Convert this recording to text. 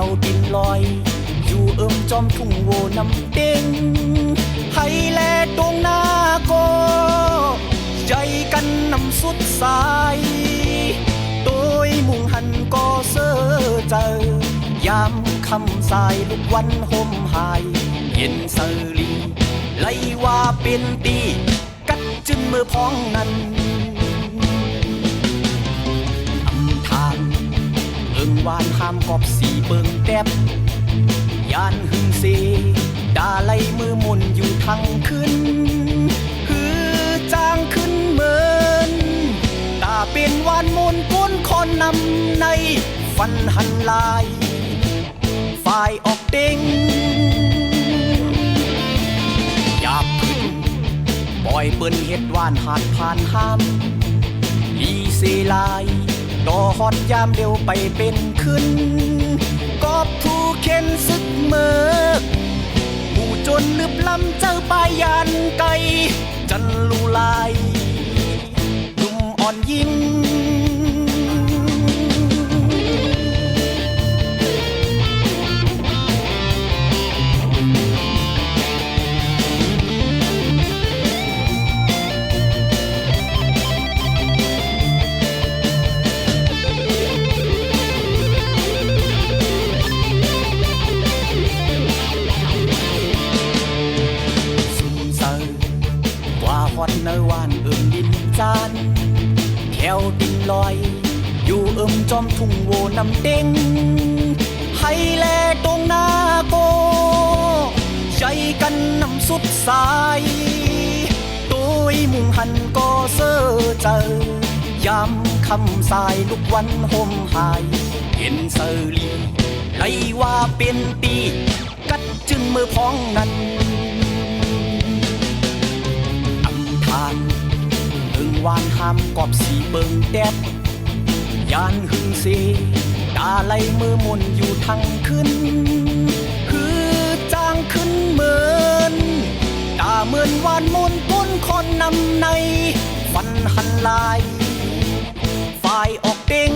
วดินลอยอยู่จอมทุ่งโวน้ำเด้งให้แลตรงหน้าก็ใจกันน้ำสุดสายโดยมุ่งหันก็เสื้อเจอยามคำสายลูกวันห่มหายเย็นเสลีไล่ว่าเป็นตีกัดจึงมือพ้องนั้นอำทางวานห้ามกอบสีเบิงแดบยานหึงเซดาไลมือมุนอยู่ทั้งคืนฮือจางขึ้นเหมือนตาเป็นวานมุนก้นคอนนำในฟันหันลายฝ่ายออกเด้งหยาบขึ้นปล่อยเปิ้นเฮ็ดวานหาดผ่านห้ามลีเซลายต่อฮอดยามเร็วไปเป็นขึ้นกอบทูเข็นซึกเมิกผู้จนลึบลำเจ้าปายยันไกจันลูลายนุ่มอ่อนยิ้มฮอดเนวานดินจานแถวดินลอยอยู่จอมทุ่งโวน้ำเด้งให้แลตรงหน้าโกใจกันน้ำสุดสายโดยมุ่งหันก็เสื้อเจอยามคำสายลูกวันห่มหายเห็นเสลีไล่ว่าเป็นปีกัดจึงมือพ้องนั้นวานห้ามกอบสีเบิงแดดยานหึงเซตาไลมือมุนอยู่ทั้งคืนคือจางขึ้นเหมือนตาเหมือนวานมุนก้นคนนำในฟันหันลายฝ่ายออกเด้ง